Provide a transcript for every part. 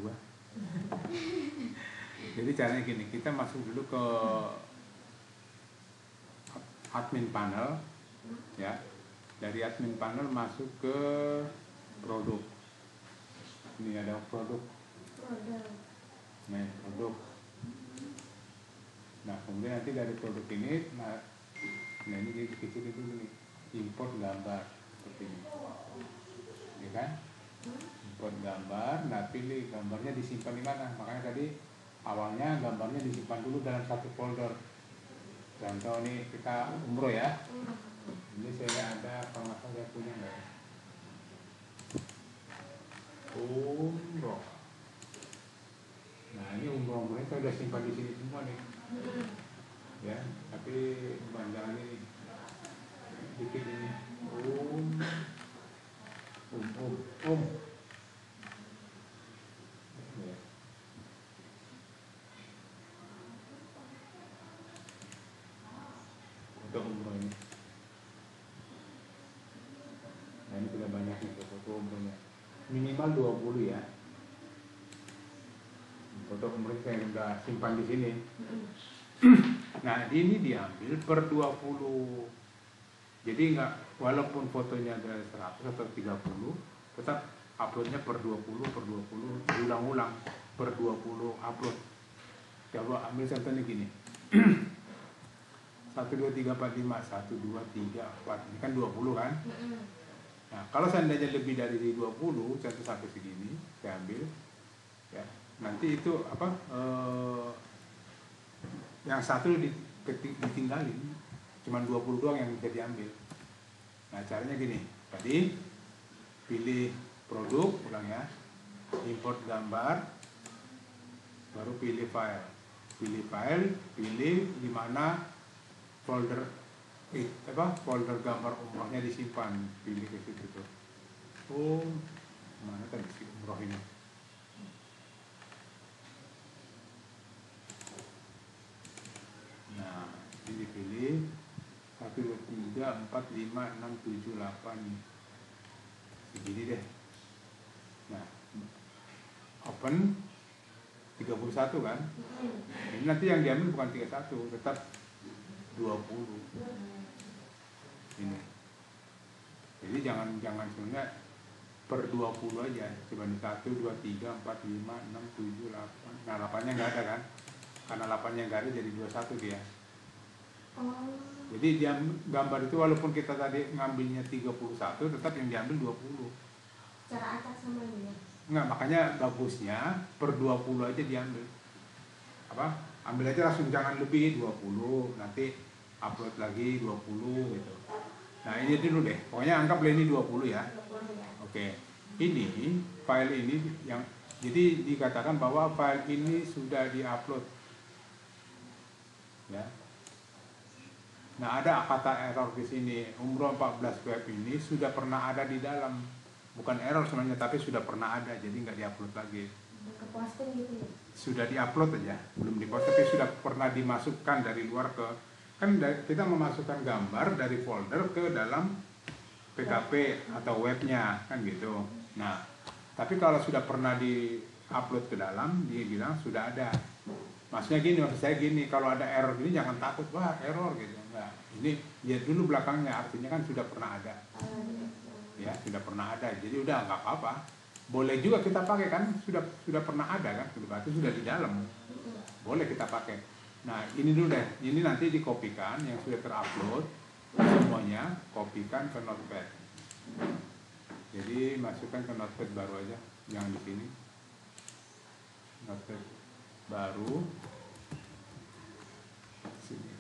gua. Jadi caranya gini, kita masuk dulu ke admin panel, ya. Dari admin panel masuk ke produk. Ini ada produk. Nah, produk. Nah, kemudian nanti dari produk ini, nah ini kecil itu gini, import gambar seperti ini, ya kan? Import gambar. Nah, pilih gambarnya disimpan di mana. Makanya tadi awalnya gambarnya disimpan dulu dalam satu folder. Contoh nih kita umroh ya. Ini saya ada, kalau nggak salah saya punya nggak ya? Umroh. Nah, ini umroh-umrohnya saya udah simpan di sini semua nih. Ya, tapi panjangan ini dikit ini. Ya. Untuk umroh ini. Nah, ini sudah banyak nih foto umrohnya. Minimal 20 ya. Foto umroh saya udah simpan di sini. Nah, ini diambil per 20. Jadi enggak, walaupun fotonya ada 100 atau 30, tetap uploadnya per 20, diulang-ulang per 20 upload. Coba ambil contohnya gini. 1, 2, 3, 4, 5, 1, 2, 3, 4, ini kan 20 kan? Nah, kalau seandainya lebih dari 20, contoh sampai segini, saya ambil, ya, nanti itu apa? Yang satu ditinggalin, cuma 20 doang yang bisa diambil. Nah, caranya gini, tadi pilih produk, ulang ya, import gambar, baru pilih file, pilih di mana folder folder gambar umrohnya disimpan, pilih ke situ tuh. Oh, mana tadi si umroh ini? Nah, ini dipilih 1, 2, 3, 4, 5, 6, 7, 8 segini deh. Nah, open 31 kan? Ini nanti yang diambil bukan 31, tetap 20 ini. Jadi jangan sebenarnya per 20 aja, coba 1, 2, 3, 4, 5, 6, 7, 8. Nah, 8-nya nggak ada kan? Karena 8-nya nggak ada jadi 21 dia. Jadi dia gambar itu walaupun kita tadi ngambilnya 31, tetap yang diambil 20. Cara acak sama ini ya? Enggak, makanya bagusnya per 20 aja diambil. Ambil aja langsung, jangan lebih 20, nanti upload lagi 20 gitu. Nah, ini dulu deh, pokoknya anggap ini 20 ya. 20 ya. Oke, ini file ini yang jadi dikatakan bahwa file ini sudah diupload ya. Nah, ada kata error di sini. Umroh 14 web ini sudah pernah ada di dalam, bukan error sebenarnya, tapi sudah pernah ada, jadi nggak diupload lagi. Ke posting gitu ya? Sudah diupload aja, belum dipost, tapi sudah pernah dimasukkan dari luar ke, kan kita memasukkan gambar dari folder ke dalam PKP atau webnya kan gitu. Nah, tapi kalau sudah pernah di-upload ke dalam, dia bilang sudah ada. Maksudnya gini, maksud saya gini, kalau ada error gini jangan takut, wah error gitu. Enggak, ini lihat dulu belakangnya, artinya kan sudah pernah ada. Ya, sudah pernah ada, jadi udah nggak apa-apa. Boleh juga kita pakai kan, sudah pernah ada kan, berarti sudah di dalam. Boleh kita pakai. Nah, ini dulu deh, ini nanti dikopikan yang sudah terupload semuanya, kopikan ke Notepad. Jadi masukkan ke Notepad baru aja, jangan di sini. Notepad baru. Sini.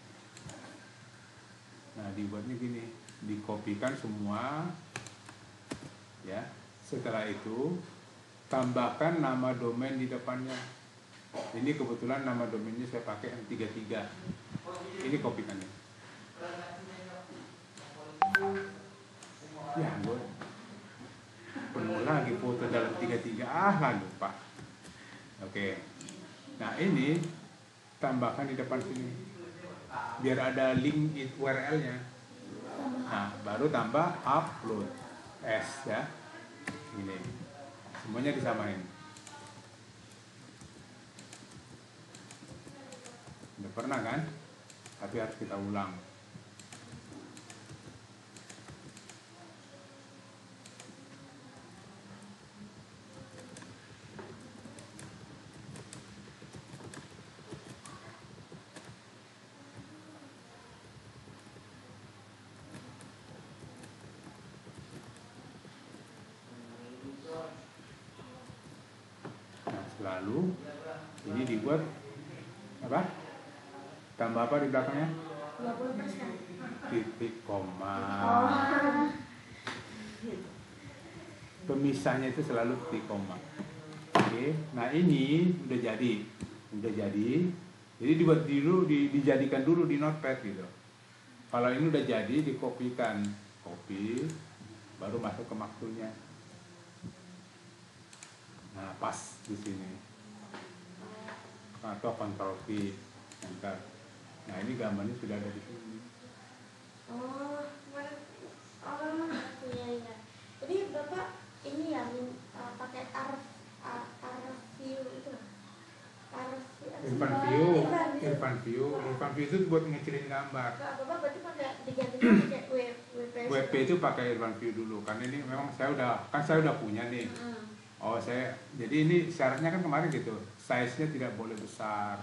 Nah, dibuatnya gini, dikopikan semua, ya. Setelah itu tambahkan nama domain di depannya. Ini kebetulan nama domainnya saya pakai M33. Ini kopikannya. Ya, gue penuh lagi foto dalam 33. Lupa. Oke. Nah, ini tambahkan di depan sini. Biar ada link URL-nya. Nah, baru tambah upload S ya. Ini. Semuanya disamain. Udah pernah kan? Tapi harus kita ulang. Nah, selalu ini dibuat apa? Tambah apa di belakangnya? 20%. Titik koma. Oh. Pemisahnya itu selalu titik koma. Oke, nah ini udah jadi. Jadi dibuat dulu, dijadikan dulu di notepad gitu. Kalau ini udah jadi, dikopikan, copy, baru masuk ke maksudnya. Nah, pas di sini. Atau Ctrl V, enter. Nah, ini gambarnya sudah ada di sini. Oh, iya. Jadi Bapak ini ya pakai view itu. Irfan View itu buat ngecilin gambar. Bapak berarti digantinya pakai WP itu pakai Irfan View dulu, karena ini memang saya udah punya nih. Jadi ini syaratnya kan kemarin gitu, size-nya tidak boleh besar.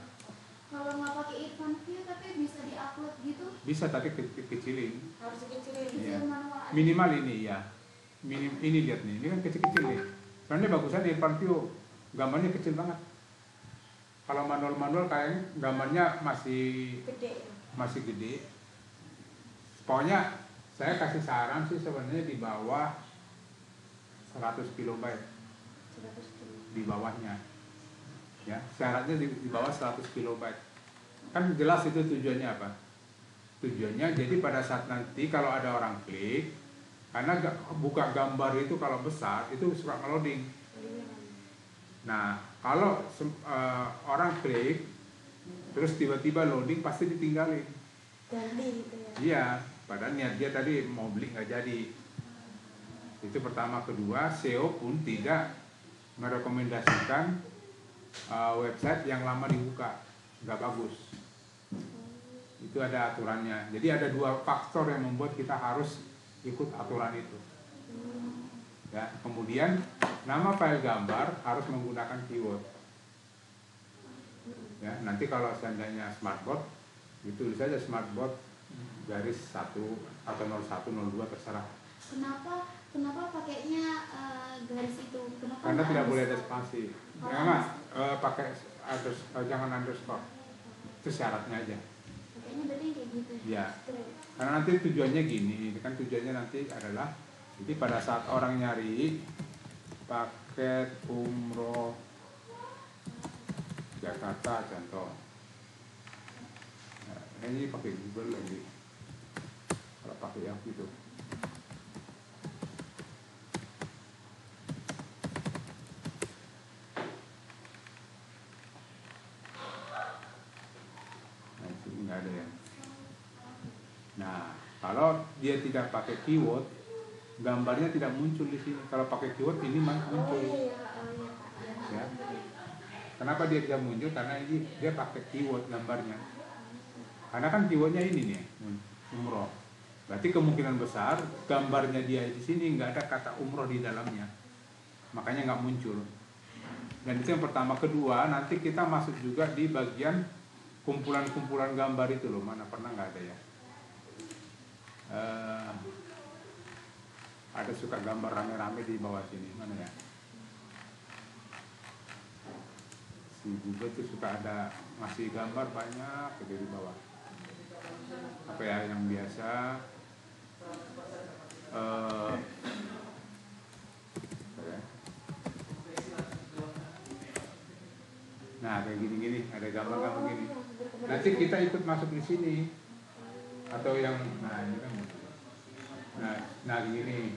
Kalau nggak pakai Irfan View tapi bisa diupload gitu? Bisa, tapi kecilin. harus dikecilin. Iya. Manual aja. Minimal ini ya. Ini lihat nih, ini kan kecil-kecil nih. Karena bagusan di Irfan View, gambarnya kecil banget. Kalau manual kayaknya gambarnya masih gede. Pokoknya saya kasih saran sih sebenarnya di bawah 100 kilobyte. Di bawahnya. Ya, syaratnya di bawah 100 kilobyte. Kan jelas itu tujuannya apa? Tujuannya jadi pada saat nanti kalau ada orang klik, karena buka gambar itu kalau besar itu suka ngeloading. Nah, kalau orang klik terus tiba-tiba loading pasti ditinggalin. Ganti gitu ya. Iya, padahal niat dia tadi mau beli nggak jadi. Itu pertama. Kedua, SEO pun tidak merekomendasikan website yang lama dibuka, nggak bagus. Itu ada aturannya. Jadi ada 2 faktor yang membuat kita harus ikut aturan itu. Ya, kemudian nama file gambar harus menggunakan keyword. Ya, nanti kalau seandainya smartboard, itu saja smartboard garis 1 atau 01, 02 terserah. Kenapa pakainya garis itu? Kenapa Karena tidak boleh ada underscore? spasi. Jangan pakai jangan underscore. Itu syaratnya aja. Pakainya berarti kayak gitu. Ya. Karena nanti tujuannya gini, kan tujuannya nanti adalah jadi pada saat orang nyari paket umroh Jakarta contoh. Nah, ini pakai Google lagi. Kalau pakai yang itu. Nah, itu nggak ada ya. Nah, kalau dia tidak pakai keyword, gambarnya tidak muncul di sini. Kalau pakai keyword ini muncul. Ya. Kenapa dia tidak muncul? Karena ini dia pakai keyword gambarnya. Karena kan keywordnya ini nih, umroh. Berarti kemungkinan besar gambarnya dia di sini nggak ada kata umroh di dalamnya, makanya nggak muncul. Dan itu yang pertama. Kedua, nanti kita masuk juga di bagian kumpulan-kumpulan gambar itu loh. Mana pernah nggak ada ya? Ada suka gambar rame-rame di bawah sini, mana ya? Si Google itu suka ada ngasih gambar banyak di bawah. Apa ya yang biasa? Nah, kayak gini-gini, ada gambar-gambar gini. Nanti kita ikut masuk di sini. Atau yang, nah ini kan, nah gini.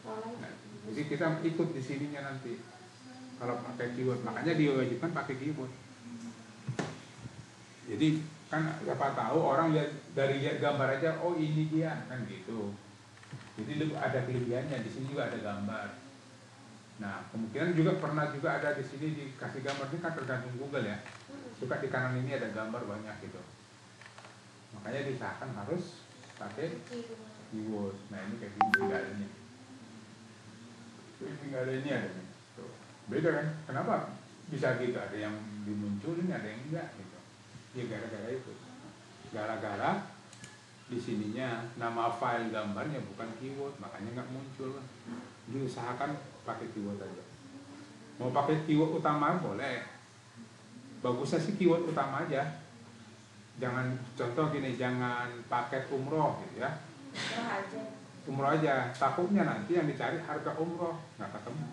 Nah, jadi kita ikut di sininya nanti. Kalau pakai keyword, makanya diwajibkan pakai keyword. Jadi kan siapa tahu orang lihat gambar aja, oh ini dia, kan gitu. Jadi ada kelebihannya, di sini juga ada gambar. Nah, kemungkinan juga pernah juga ada di sini dikasih gambar, ini kan tergantung Google ya. Suka di kanan ini ada gambar banyak gitu. Makanya diusahakan harus pakai keyword. Nah, ini kayak gini nggak ada ini. Ini nggak ada ini ada nih. Tuh. Beda kan? Kenapa bisa gitu? Ada yang dimunculin, ada yang enggak gitu. Ya gara-gara itu. Gara-gara di sininya nama file gambarnya bukan keyword, makanya nggak muncul. Diusahakan pakai keyword aja. Mau pakai keyword utama boleh. Bagusnya sih keyword utama aja. Jangan, contoh gini, jangan pakai umroh gitu ya. Umroh aja. Takutnya nanti yang dicari harga umroh nggak ketemu.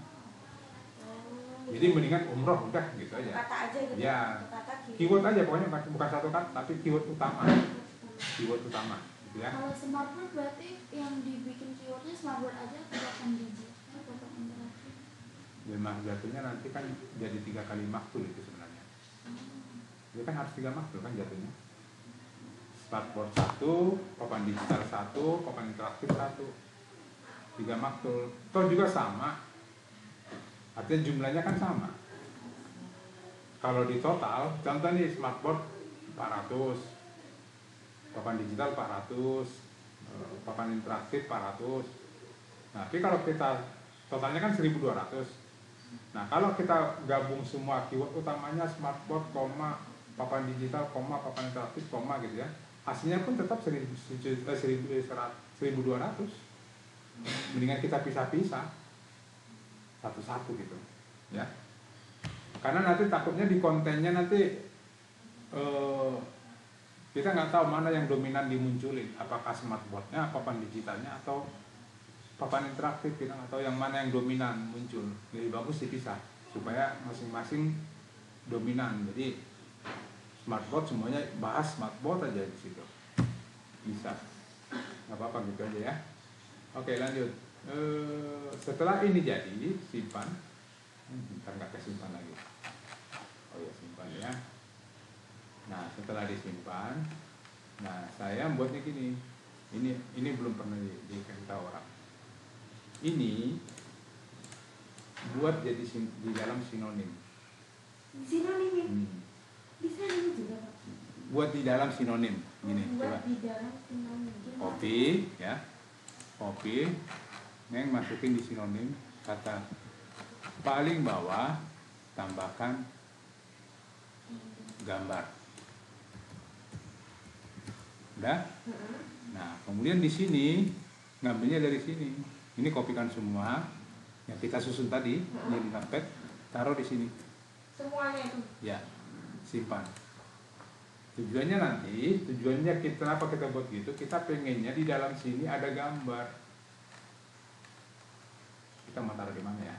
Jadi mendingan umroh udah gitu aja. Kata aja gitu. Ya. Keyword aja pokoknya, bukan satu kata tapi keyword utama. Keyword utama gitu ya. Kalau smartboard berarti yang dibikin keywordnya smartboard aja atau 8 digit? Memang jatuhnya nanti kan jadi 3 kali maktul itu sebenarnya. Dia kan harus 3 maktul kan jatuhnya. Smartboard 1, papan digital 1, papan interaktif 1. 3 maktul. Toh juga sama. Artinya jumlahnya kan sama. Kalau di total, contoh nih smartboard 400, papan digital 400, papan interaktif 400. Nah, tapi kalau kita totalnya kan 1200. Nah, kalau kita gabung semua keyword utamanya smartboard, papan digital, papan interaktif, gitu ya, hasilnya pun tetap 1200. Mendingan kita pisah-pisah satu-satu gitu ya, karena nanti takutnya di kontennya nanti kita nggak tahu mana yang dominan dimunculin, apakah smartboardnya, papan digitalnya, atau papan interaktif. Kita nggak tahu yang mana yang dominan muncul. Jadi bagus dipisah supaya masing-masing dominan. Jadi smartboard semuanya bahas smartboard aja di situ. Bisa, nggak apa-apa gitu aja ya. Oke, lanjut. Setelah ini jadi simpan. Bentar, nggak kesimpan lagi. Oh ya, simpan ya. Nah, setelah disimpan, nah saya buatnya gini. Ini belum pernah dikasih tahu orang. Ini buat jadi di dalam sinonim. Sinonim ya? Bisa ini juga Pak? Buat di dalam sinonim. Gini, buat coba. di dalam sinonim. Copy ya. Copy. Neng masukin di sinonim kata paling bawah, tambahkan gambar. Udah? Nah, kemudian di sini ngambilnya dari sini. Ini kopikan semua yang kita susun tadi di notepad, taruh di sini. Semuanya itu. Ya, simpan. Tujuannya kenapa kita buat gitu? Kita pengennya di dalam sini ada gambar. Kita mau taruh di mana ya?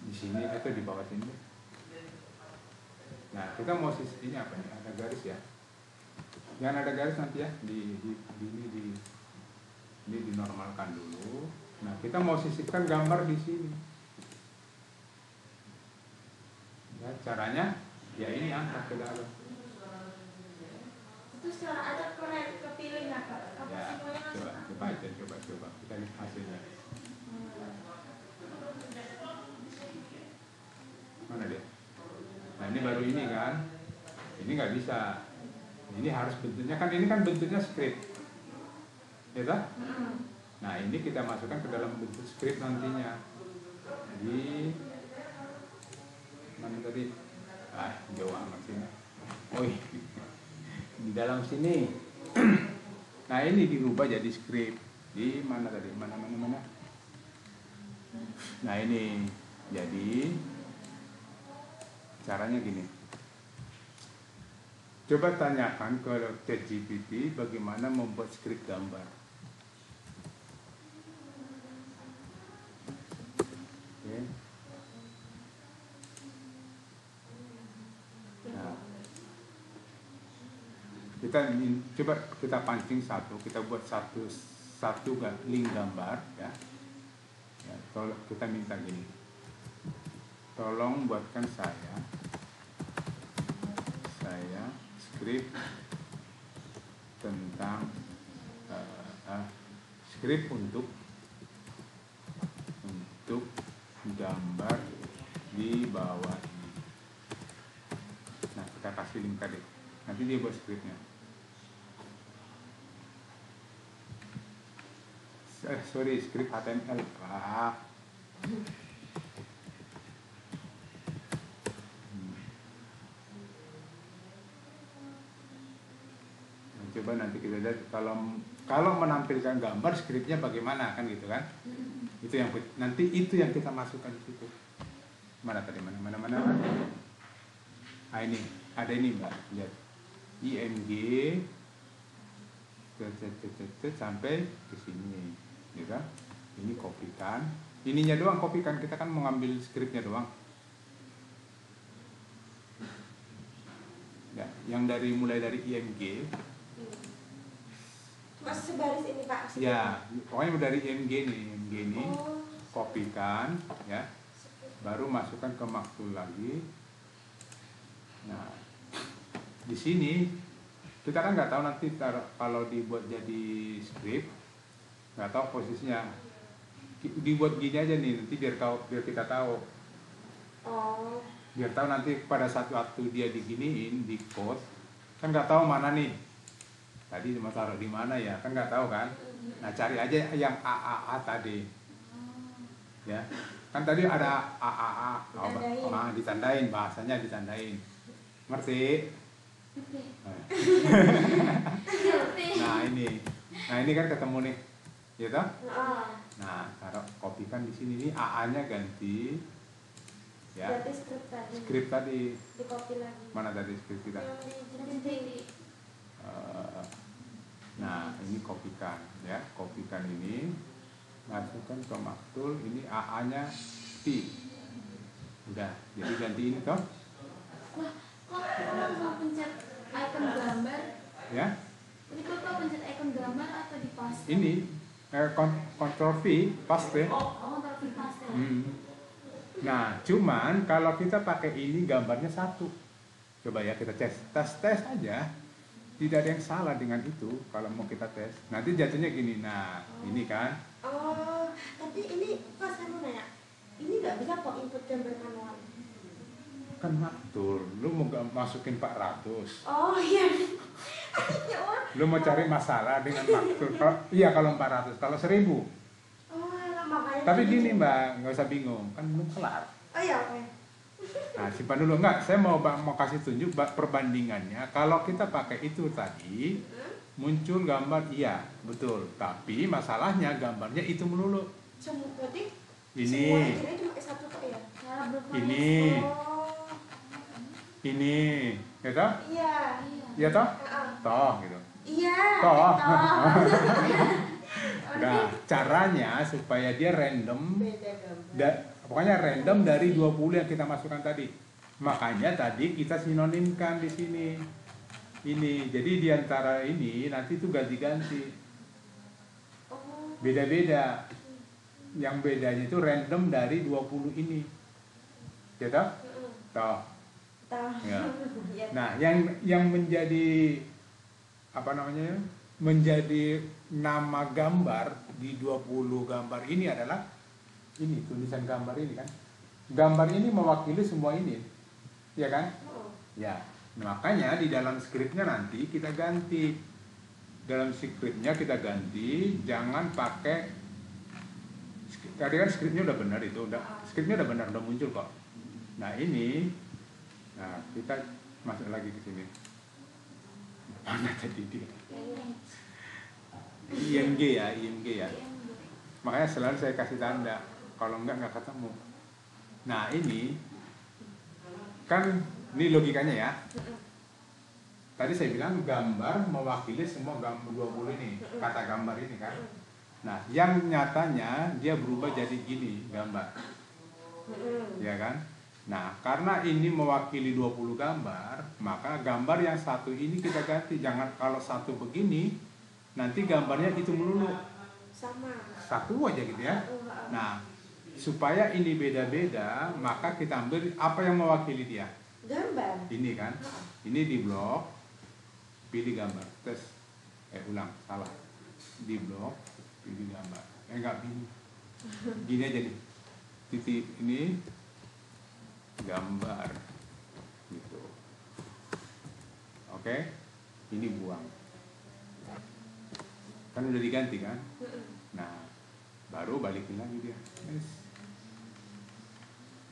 Di sini atau di bawah sini? Nah, kita mau sisinya apa nih? Ada garis ya? Jangan ada garis nanti ya. Ini dinormalkan dulu. Nah, kita mau sisipkan gambar di sini. Ya, caranya ya ini angkat ke dalam. Itu secara acak kepilih nggak Pak? Apa Ya, semuanya masuk? coba aja, coba. Kita lihat hasilnya. Mana dia? Nah, ini baru ini kan. Ini nggak bisa. Ini harus bentuknya kan, ini kan bentuknya script. Ya tak? Nah, ini kita masukkan ke dalam bentuk script nantinya. Di mana tadi? Jauh amat sini. Oh, di dalam sini. Nah, ini dirubah jadi script. Di mana tadi? Mana? Nah, ini jadi caranya gini. Coba tanyakan ke ChatGPT bagaimana membuat skrip gambar. Oke. Nah, coba kita pancing satu, kita buat satu link gambar ya. Kita minta gini. Tolong buatkan saya skrip tentang skrip untuk gambar di bawah ini. Nah, kita kasih link tadi. Nanti dia buat skripnya. Sorry, skrip HTML, Pak. Coba nanti kita lihat kalau menampilkan gambar skripnya bagaimana kan gitu kan. Itu yang nanti yang kita masukkan di situ. Mana tadi mana. Ah, ini ada ini Mbak, lihat IMG sampai ke sini, ya kan? Ini kopikan, ininya doang kopikan, kita kan mengambil skripnya doang. Ya, yang mulai dari IMG. Mas sebaris ini Pak. Ya, pokoknya dari IMG ini kopikan, ya, baru masukkan ke maktul lagi. Nah, di sini kita kan nggak tahu nanti kalau dibuat jadi skrip, nggak tahu posisinya. Dibuat gini aja nih, nanti biar kita tahu. Oh. Biar tahu nanti pada saat waktu dia diginiin di code, kan nggak tahu mana nih. Tadi cuma taruh di mana ya, kan nggak tahu kan. Nah, cari aja yang AAA tadi. Ya, kan tadi ada AAA, ditandain, bahasanya ditandain. Ngerti? Nah ini kan ketemu nih, ya toh? Nah, taruh kopikan di sini nih, AA-nya ganti. Ya. Berarti Skrip tadi. Di copy lagi. Mana tadi skrip kita? Nah, ini kopikan, ya, kopikan ini masukkan ke maktul, ini AA-nya T. Udah, jadi ganti ini toh? Wah, kok mau pencet icon gambar? Ya. Ini kok pencet icon gambar atau di paste? Ini Ctrl V paste. Oh, Ctrl V paste. Nah, cuman kalau kita pakai ini gambarnya satu. Coba ya kita tes aja. Tidak ada yang salah dengan itu kalau mau kita tes. Nanti jatuhnya gini. Nah, ini kan. Oh, tapi ini Mas saya mau nanya. Ini nggak bisa kok input gambar manual. Kan maktul. Lu mau masukin 400. Oh iya. Ya Allah. Lu mau cari masalah dengan maktul. Iya kalau 400, kalau 1000. Oh, makanya. Tapi gini Mbak, nggak usah bingung. Kan belum kelar. Oh iya, oke. Nah, simpan dulu. Enggak, saya mau kasih tunjuk perbandingannya. Kalau kita pakai itu tadi, muncul gambar, iya, betul. Tapi masalahnya gambarnya itu melulu. Semua berarti Ini. semua cuma satu kok ya? Cara bervariasi. Ini. Oh. Ini, ya toh? Iya. Ya toh? Heeh. Toh, gitu. Iya. Toh. Toh. Nah, caranya supaya dia random. Beda gambar. Pokoknya random dari 20 yang kita masukkan tadi. Makanya tadi kita sinonimkan di sini. Ini. Jadi di antara ini nanti itu ganti-ganti. Oh. Beda-beda. Yang bedanya itu random dari 20 ini. Ya toh? Toh. Toh. Ya. Iya. Nah, yang menjadi apa namanya? Menjadi nama gambar di 20 gambar ini adalah ini tulisan gambar ini kan. Gambar ini mewakili semua ini. Ya kan? Oh. Ya. Makanya di dalam skripnya nanti kita ganti. Dalam skripnya kita ganti, jangan pakai tadi kan skripnya udah benar itu, skripnya udah benar, udah muncul kok. Nah, ini kita masuk lagi ke sini. Mana tadi dia? IMG ya. Makanya selalu saya kasih tanda. Kalau nggak ketemu. Nah, ini kan ini logikanya ya. Tadi saya bilang gambar mewakili semua gambar 20 ini, kata gambar ini kan. Nah, yang nyatanya dia berubah jadi gini gambar. Ya kan? Nah, karena ini mewakili 20 gambar, maka gambar yang satu ini kita ganti. Jangan kalau satu begini, nanti gambarnya itu melulu. Sama. Satu aja gitu ya. Nah, supaya ini beda-beda, maka kita ambil apa yang mewakili dia. Gambar. Ini kan, ini di blok, pilih gambar, tes. ulang, salah. Di blok, pilih gambar. Enggak gini. Gini aja nih. Titik ini gambar. Gitu. Oke? Ini buang. Kan udah diganti kan? Nah, baru balikin lagi dia. Yes.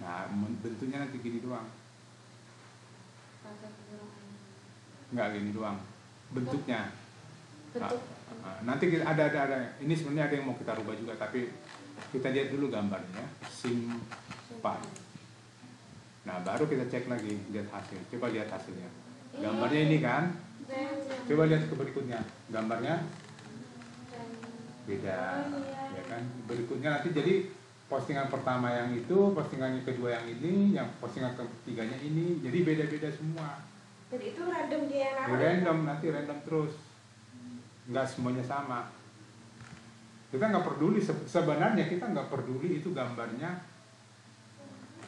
Nah, bentuknya nanti gini doang. Enggak gini doang. Bentuknya. Bentuk. Nanti kita ada. Ini sebenarnya ada yang mau kita rubah juga, tapi kita lihat dulu gambarnya. Simpan. Nah, baru kita cek lagi, lihat hasil. Coba lihat hasilnya. Gambarnya ini kan? Coba lihat ke berikutnya. Gambarnya beda, ya kan? Berikutnya nanti jadi postingan pertama yang itu, postingan kedua yang ini, yang postingan ketiganya ini, jadi beda-beda semua. Dan itu random dia yang naruh. Random, nanti random terus, nggak semuanya sama. Kita nggak peduli, sebenarnya kita nggak peduli itu gambarnya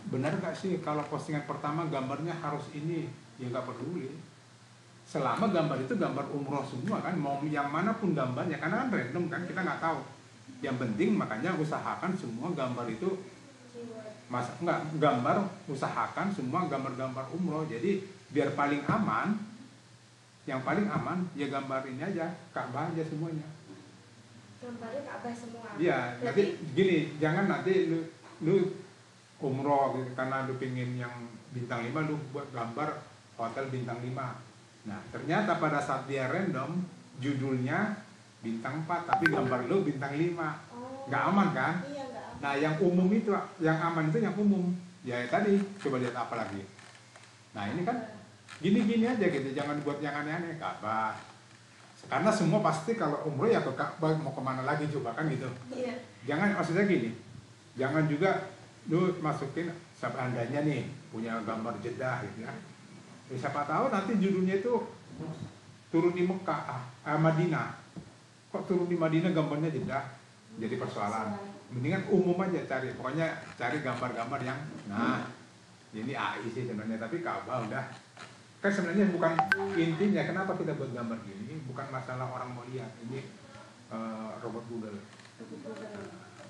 benar nggak sih. Kalau postingan pertama gambarnya harus ini, ya nggak peduli. Selama gambar itu gambar umroh semua kan, mau yang manapun gambarnya, karena kan random kan, kita nggak tahu. Yang penting makanya usahakan semua gambar itu usahakan semua gambar-gambar umroh. Jadi biar paling aman, yang paling aman ya gambar ini aja, Ka'bah aja semuanya. Gambarnya Ka'bah semua. Iya, nanti gini, jangan nanti lu umroh gitu, karena lu pingin yang bintang 5, lu buat gambar hotel bintang 5. Nah, ternyata pada saat dia random, judulnya bintang 4, tapi gambar lu bintang 5. Nggak aman kan? Iya, nggak aman. Nah, yang umum itu, yang aman itu yang umum. Ya tadi, coba lihat apa lagi. Nah, ini kan gini-gini aja gitu, jangan buat yang aneh-aneh. Ka'bah. Karena semua pasti kalau umroh ya ke Ka'bah, mau kemana lagi coba kan gitu. Iya. Jangan, maksudnya gini, jangan juga lu masukin seandainya nih punya gambar Jeddah gitu ya. Siapa tahu nanti judulnya itu turun di Mekah, Madinah. Kok turun di Madinah gambarnya Jeddah? Jadi persoalan. Mendingan umum aja cari, pokoknya cari gambar-gambar yang, nah ini AI sih sebenarnya, tapi Ka'bah udah. Kan sebenarnya bukan intinya kenapa kita buat gambar gini, bukan masalah orang mau lihat. Ini robot Google.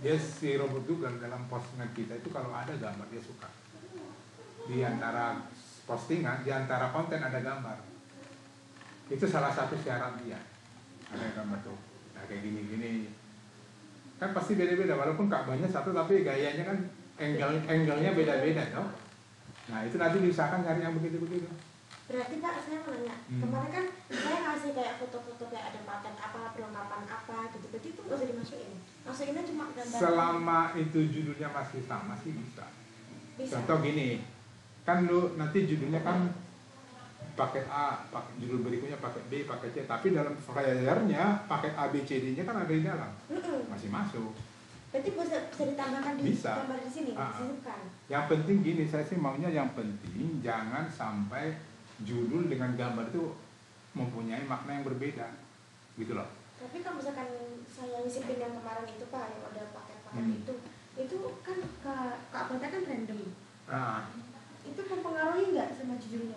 Dia si robot Google dalam postingan kita itu kalau ada gambar dia suka. Di antara postingan, di antara konten ada gambar. Itu salah satu syarat dia. Ada gambar tuh. Nah kayak gini-gini. Kan pasti beda-beda, walaupun Ka'bahnya satu tapi gayanya kan angle-nya beda-beda toh. Nah itu nanti diusahakan cari yang begitu-begitu. Berarti Pak, saya mau nanya, kemarin kan saya ngasih kayak foto-foto kayak ada paten apa, perlengkapan apa gitu, berarti itu nggak usah dimasukin? Masukinnya cuma gambar? Selama itu judulnya masih sama sih bisa. Bisa. Contoh gini, kan lu nanti judulnya kan paket A, judul berikutnya paket B, paket C, tapi dalam flyernya paket A, B, C, D-nya kan ada di dalam, masih masuk. Berarti bisa ditambahkan di Bisa. gambar di sini, disisipkan. Yang penting gini, saya sih maunya yang penting jangan sampai judul dengan gambar itu mempunyai makna yang berbeda, gitu loh. Tapi kalau misalkan saya nyisipin yang kemarin itu Pak, yang ada paket-paket itu kan Ka'bahnya kan random. Itu mempengaruhi nggak sama judulnya?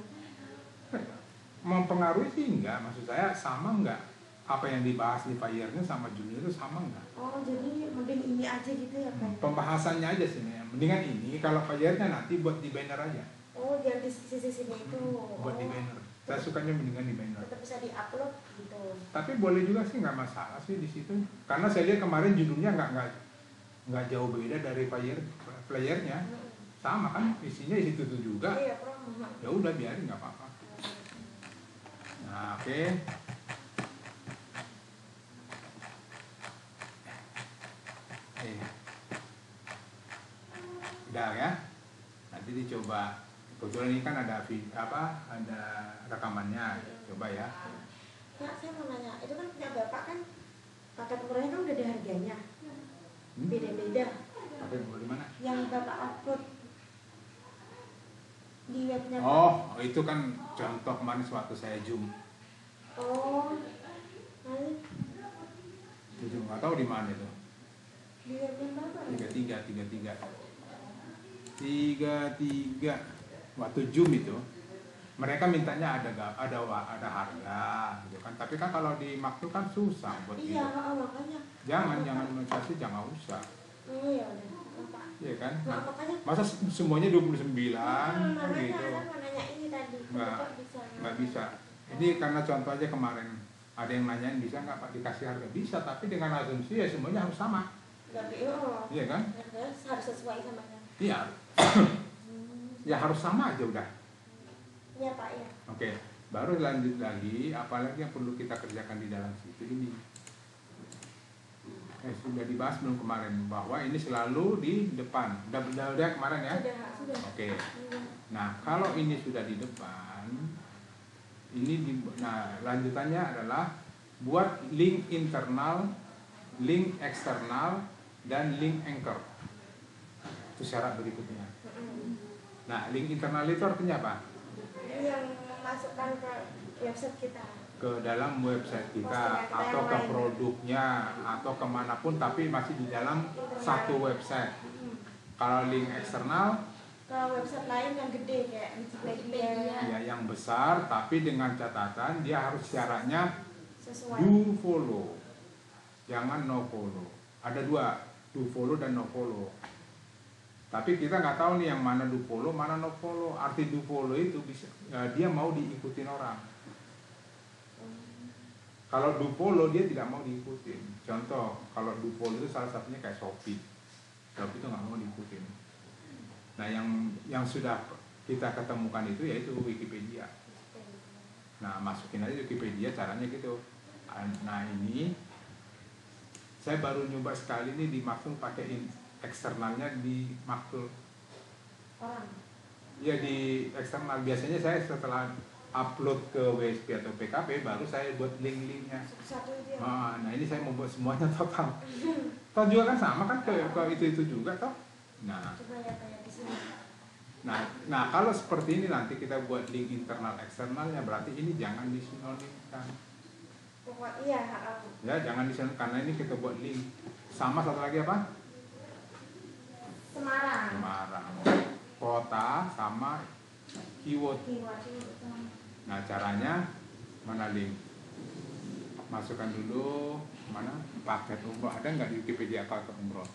Mempengaruhi sih enggak, maksud saya sama enggak, apa yang dibahas di flyernya sama judulnya itu sama enggak. Oh jadi mending ini aja gitu ya Pak? Pembahasannya aja sih, mendingan ini, kalau flyernya nanti buat di banner aja. Oh yang di sisi-sisinya itu. Buat di banner, saya sukanya mendingan di banner. Tetap bisa di-upload gitu. Tapi boleh juga sih, nggak masalah sih di situ, karena saya lihat kemarin judulnya nggak jauh beda dari flyernya, sama kan isinya isi itu juga. Iya, promo. Ya udah biarin nggak apa-apa. Nah, oke. Udah ya. Nanti dicoba. Kebetulan ini kan ada ada rekamannya. Coba ya. Pak, saya mau nanya, itu kan punya Bapak kan paket murahnya kan udah ada harganya. Beda-beda. Pakai di mana? Yang Bapak upload di webnya Pak. Oh, itu kan contoh kemarin waktu saya Zoom. Oh. Lalu Zoom nggak tahu di mana itu. di webnya Bapak. 33 waktu Zoom itu mereka mintanya ada harga gitu kan, tapi kan kalau di Maktul kan susah buat iya gitu. makanya Jangan monetisasi, jangan usah. iya udah Pak. Iya kan? Makanya Masa semuanya 29 makanya gitu. saya mau nanya ini tadi Nggak bisa. Ini karena contoh aja kemarin ada yang nanyain bisa nggak Pak dikasih harga, bisa, tapi dengan asumsi ya semuanya harus sama. Iya kan? Harus sesuai sama yang Iya. Ya harus sama aja udah. iya Pak ya. Oke, baru lanjut lagi, apalagi yang perlu kita kerjakan di dalam situ ini. Sudah dibahas belum kemarin bahwa ini selalu di depan. Udah kemarin ya? Sudah. Oke. Nah, kalau ini sudah di depan, nah lanjutannya adalah buat link internal, link eksternal, dan link anchor. Itu syarat berikutnya. Nah, link internal itu artinya apa? Yang memasukkan ke website kita, ke dalam website kita atau ke produknya atau kemanapun, tapi masih di dalam satu website. Kalau link eksternal ke website lain yang gede kayak Wikipedia ya yang besar, tapi dengan catatan dia harus syaratnya sesuai. do follow, jangan no follow. Ada dua, do follow dan no follow. Tapi kita nggak tahu nih yang mana do follow, mana no follow. Arti do follow itu bisa dia mau diikutin orang. Kalau do follow dia tidak mau diikutin. Contoh, kalau do follow itu salah satunya kayak Shopee. Shopee itu nggak mau diikutin. Nah, yang sudah kita ketemukan itu yaitu Wikipedia. Nah, masukin aja Wikipedia, caranya gitu. Nah, ini saya baru nyoba sekali nih di Maktul pakai eksternalnya di Maktul. Orang. Ya di eksternal, biasanya saya setelah upload ke WSP atau PKP baru saya buat link-linknya. Satu itu ya. Nah ini saya mau buat semuanya total. Toh juga kan sama kan ke itu juga toh. Nah. Coba ya kayak di sini. Nah kalau seperti ini nanti kita buat link internal eksternalnya, berarti ini jangan disinonimkan. Pokoknya iya. Ya jangan disinonimkan, karena ini kita buat link. Sama satu lagi apa? Semarang. Kota sama keyword. Nah caranya mana link? Masukkan dulu mana paket umroh, ada nggak di Wikipedia paket umroh?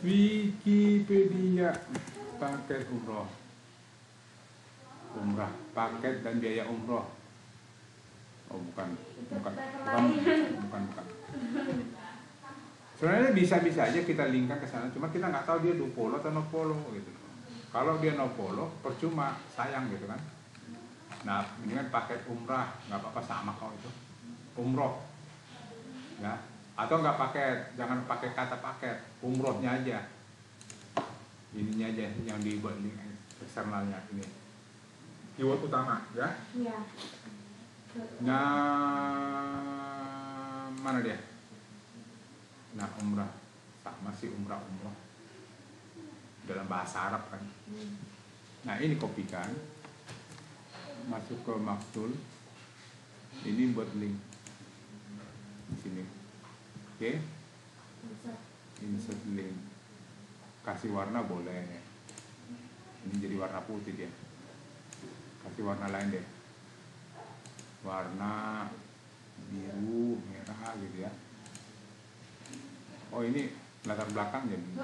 Wikipedia paket umroh, paket dan biaya umroh. Oh bukan. Sebenarnya bisa aja kita linkkan ke sana, cuma kita nggak tahu dia do follow atau no follow gitu. Kalau dia no follow, percuma, sayang gitu kan. Nah, ini kan paket umrah, nggak apa-apa, sama kok itu. Umroh, ya. Atau nggak paket, jangan pakai kata paket, umrohnya aja. Ininya aja yang dibuat link eksternalnya ini. Keyword utama, ya. Iya. Nah, mana dia? Nah, umrah sama sih umrah dalam bahasa Arab kan. Nah ini kopikan, masuk ke Maktul, ini buat link di sini. Oke, insert link, kasih warna boleh. Ini jadi warna putih dia. Kasih warna lain deh, warna biru, merah gitu ya. Oh ini latar belakang jadi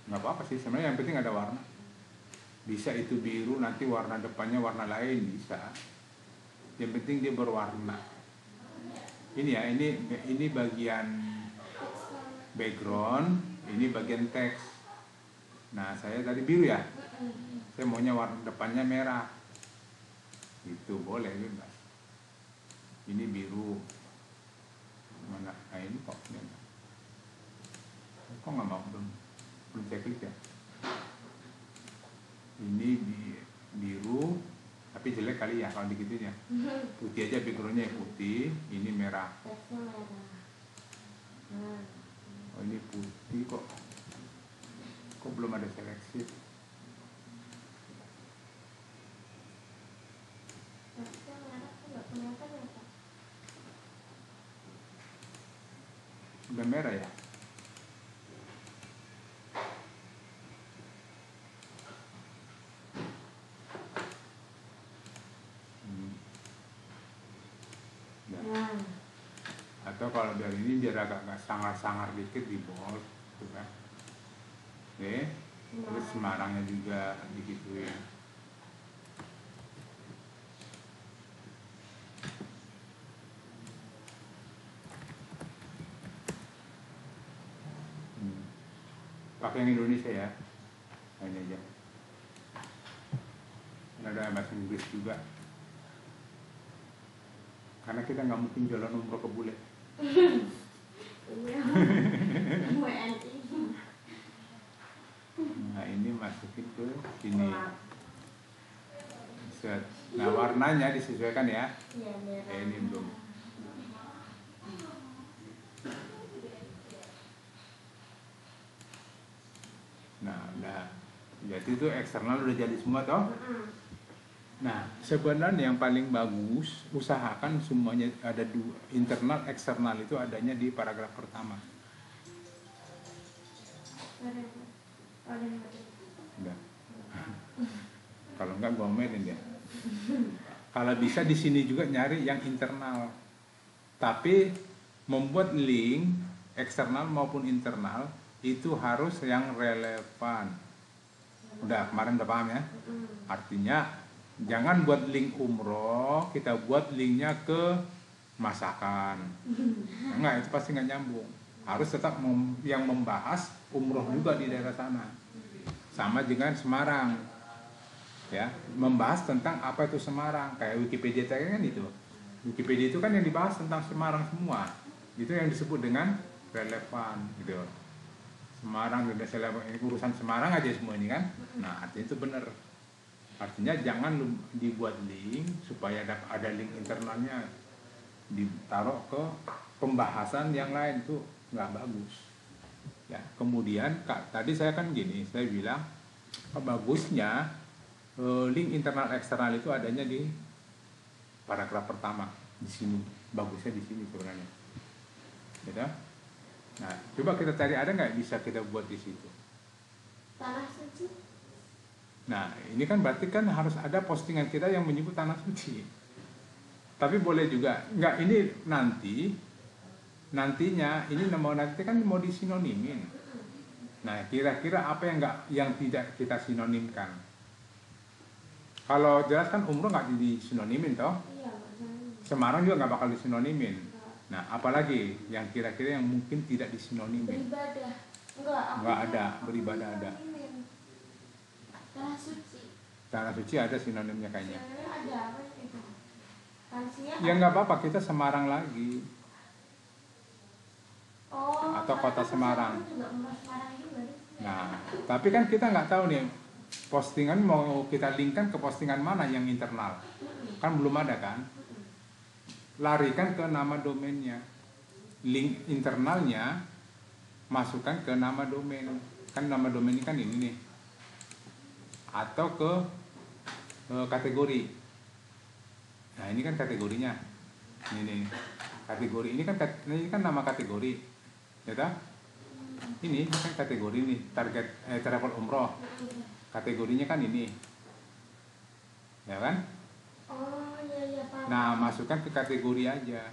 nggak apa-apa sih sebenarnya, yang penting ada warna. Bisa itu biru, nanti warna depannya warna lain bisa, yang penting dia berwarna. Ini ya, ini bagian background, ini bagian teks. Nah saya tadi biru ya, saya maunya warna depannya merah, itu boleh bebas. Ini biru mana? Nah ini kok nggak mau, belum saya klik ya. Ini biru tapi jelek kali ya kalau digituin ya. Putih aja backgroundnya putih, ini merah. Oh ini putih kok belum ada seleksi. Udah merah ya. Atau kalau biar ini biar agak sangar-sangar dikit di bold, gitu kan. Oke, terus Semarangnya juga digituin. Pakai yang Indonesia ya, ini aja. Ada bahasa Inggris juga. Karena kita nggak mungkin jalan umroh ke bule. Nah ini masukin ke sini. Set. Nah warnanya disesuaikan ya. Ini belum. Nah udah. Jadi itu eksternal udah jadi semua toh. Nah, sebenarnya yang paling bagus, usahakan semuanya ada dua, internal, eksternal itu adanya di paragraf pertama. Enggak. Kalau enggak gua omelin ya. Kalau bisa di sini juga nyari yang internal. Tapi membuat link eksternal maupun internal itu harus yang relevan. Udah, kemarin udah paham ya? Artinya jangan buat link umroh, kita buat linknya ke masakan. Enggak, itu pasti nggak nyambung. Harus tetap yang membahas umroh juga di daerah sana. Sama dengan Semarang. Ya, membahas tentang apa itu Semarang. Kayak Wikipedia kan itu. Wikipedia itu kan yang dibahas tentang Semarang semua. Itu yang disebut dengan relevan gitu. Semarang juga ini urusan Semarang aja semua ini kan. Nah, artinya itu benar. Artinya jangan dibuat link supaya ada link internalnya ditaruh ke pembahasan yang lain, itu nggak bagus. Ya, kemudian tadi saya kan gini, saya bilang bagusnya link internal eksternal itu adanya di paragraf pertama di sini. Bagusnya di sini sebenarnya. Ya. Nah, coba kita cari ada nggak bisa kita buat di situ. Tanah suci. Nah, ini kan berarti kan harus ada postingan kita yang menyebut tanah suci. Tapi boleh juga, enggak, ini nantinya ini nanti kan mau disinonimin. Nah, kira-kira apa yang tidak kita sinonimkan? Kalau jelas kan umroh nggak disinonimin toh? Semarang juga nggak bakal disinonimin. Nah, apalagi yang kira-kira yang mungkin tidak disinonimin? Beribadah. Enggak ada, beribadah ada. Tanah suci. Tanah suci ada sinonimnya kayaknya. Ada apa itu? Ya nggak apa-apa, kita Semarang lagi. Oh, atau kota Semarang. Juga Semarang juga. Nah, tapi kan kita nggak tahu nih postingan mau kita linkkan ke postingan mana yang internal. Kan belum ada kan? Larikan ke nama domainnya. Link internalnya masukkan ke nama domain. Kan nama domain ini kan ini nih. Atau ke kategori. Nah, ini kan kategorinya. Ini nih. Kategori ini kan nama kategori. Ya kan? Ini kan kategori nih, target travel umroh. Kategorinya kan ini. Ya kan? Oh, iya Pak. Nah, masukkan ke kategori aja.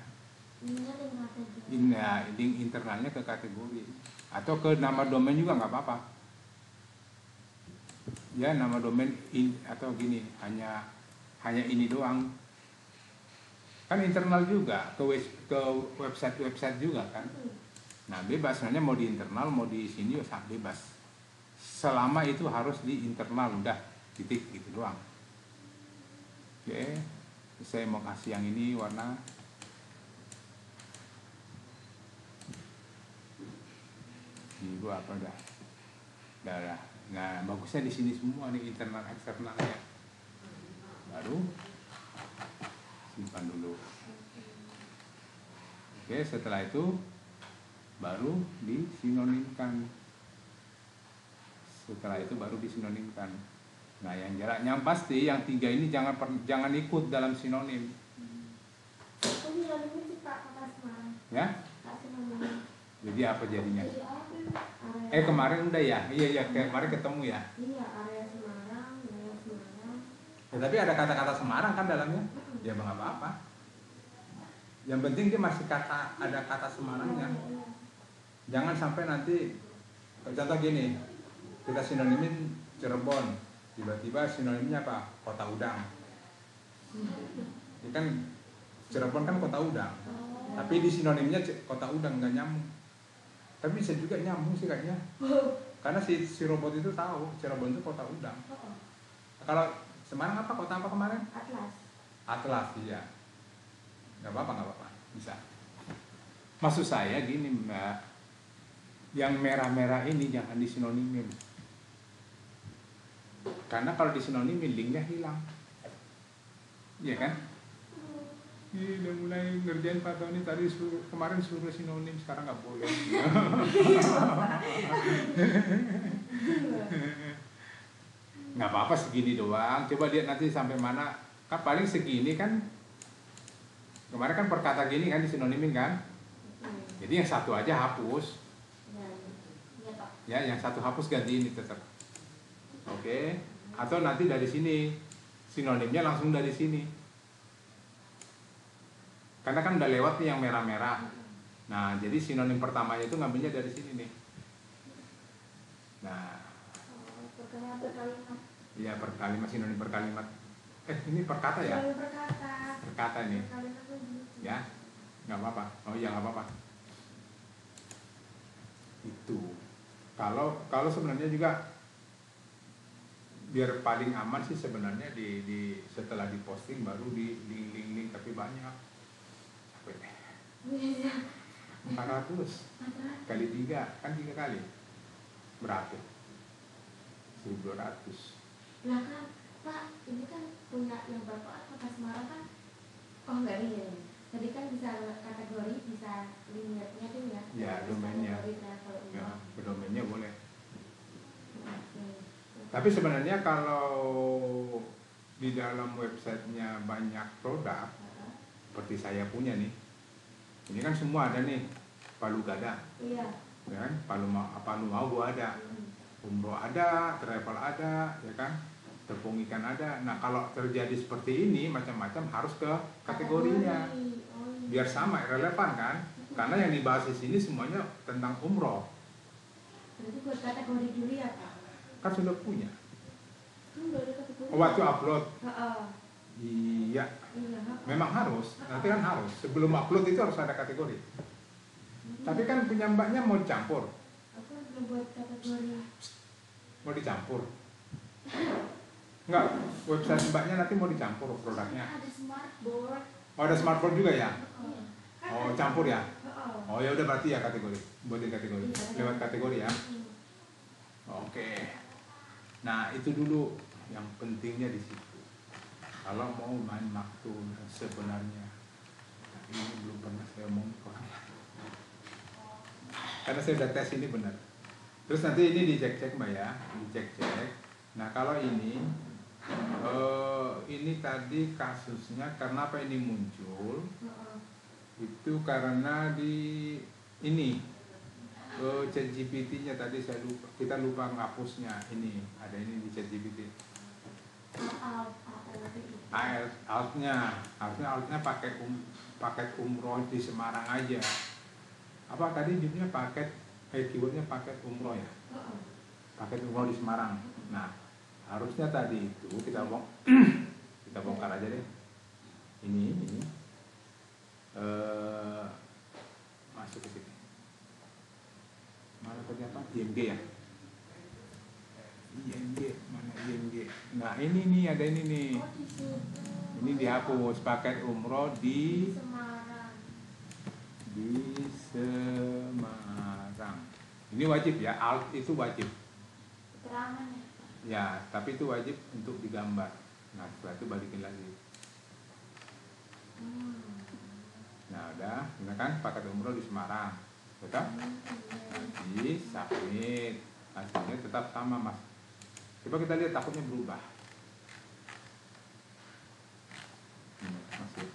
Link internalnya ke kategori. Atau ke nama domain juga nggak apa-apa. Ya, nama domain atau gini, hanya ini doang. Kan internal juga ke website juga kan. Nah, bebas sebenarnya mau di internal mau di sini ya bebas. Selama itu harus di internal, udah titik gitu doang. Oke. Saya mau kasih yang ini warna biru apa udah. Darah. Nah, bagusnya di sini semua nih, internal eksternalnya. Baru simpan dulu. Oke, setelah itu baru disinonimkan. Nah, yang pasti yang 3 ini jangan ikut dalam sinonim. Ya? Jadi apa jadinya? Kemarin udah ya? Iya, kemarin ketemu ya? Iya, area Semarang. Ya, tapi ada kata-kata Semarang kan dalamnya? Ya, nggak apa-apa. Yang penting dia masih ada kata Semarangnya. Jangan sampai nanti contoh gini, kita sinonimin Cirebon, tiba-tiba sinonimnya apa? Kota udang. Ini kan Cirebon kan kota udang, tapi di sinonimnya kota udang nggak nyambung. Tapi bisa juga nyambung sih kayaknya, karena si robot itu tahu Cirebon itu kota udang. Kalau Semarang apa, kota apa kemarin? Atlas, iya. Nggak apa-apa, bisa. Maksud saya gini Mbak, yang merah-merah ini jangan disinonimin. Karena kalau disinonimin linknya hilang. Iya kan? Ini udah mulai ngerjain Pak Tony tadi kemarin suruh sinonim, sekarang nggak boleh. Nggak apa-apa segini doang. Coba lihat nanti sampai mana. Kan paling segini kan. Kemarin kan perkata gini kan disinonimin kan. Jadi yang satu aja hapus. Ya, yang satu hapus ganti ini tetap. Oke. Atau nanti dari sini sinonimnya langsung dari sini. Karena kan udah lewat nih yang merah-merah. Nah, jadi sinonim pertamanya itu ngambilnya dari sini nih. Nah, iya perkalimat, sinonim perkalimat. Ini perkata ya? Perkata ini. Ya, nggak apa-apa. Oh iya nggak apa-apa. Itu. Kalau sebenarnya juga biar paling aman sih sebenarnya di setelah diposting baru di link tapi banyak. 400 kali 3 kan 3 kali berapa? 1.200. Lah kan Pak, ini kan punya yang Bapak Kota Semarang kan. Oh enggak nih ya. Tadi kan bisa kategori, bisa linknya tuh ya. Ya, domainnya. Ya, domainnya boleh. Tapi sebenarnya kalau di dalam websitenya banyak produk, seperti saya punya nih, ini kan semua ada nih, Palu Gada, iya. Ya kan? Palu mau gua ada, umroh ada, travel ada, ya kan, tepung ikan ada. Nah kalau terjadi seperti ini macam-macam harus ke kategorinya, biar sama relevan kan, karena yang dibahas di sini semuanya tentang umroh. Berarti buat kategori dulu ya Pak? Kan sudah punya. Oh, waktu upload. Iya. Memang harus. Nanti kan harus. Sebelum upload itu harus ada kategori. Tapi kan punya Mbaknya mau dicampur. Aku belum buat kategori. Mau dicampur. Enggak, website Mbaknya nanti mau dicampur produknya. Ada smartboard. Oh, ada smartboard juga ya? Iya. Oh, campur ya? Oh, ya udah berarti ya kategori. Buatin kategori. Lewat kategori ya. Oke. Nah, itu dulu yang pentingnya di situ. Kalau mau main maktub sebenarnya, tapi ini belum pernah saya omong karena saya udah tes ini benar. Terus nanti ini dicek-cek Mbak ya, dicek-cek. Nah kalau ini tadi kasusnya karena apa ini muncul? Itu karena di ini ChatGPT-nya tadi kita lupa ngapusnya. Ini ada ini di ChatGPT. Altnya paket umroh di Semarang aja. Apa tadi judulnya keywordnya paket umroh ya? Paket umroh di Semarang. Nah harusnya tadi itu kita bongkar aja deh. Ini masuk ke sini. Mana ternyata IMG ya? IMG, mana IMG? Nah ini nih, ada ini nih. Ini dihapus, paket umroh di Semarang. Ini wajib ya, alt itu wajib. Keterangan ya? Ya, tapi itu wajib untuk digambar. Nah setelah itu balikin lagi. Nah udah, ini kan paket umroh di Semarang. Betul? Di submit. Hasilnya tetap sama Mas. Coba kita lihat takutnya berubah. Masih.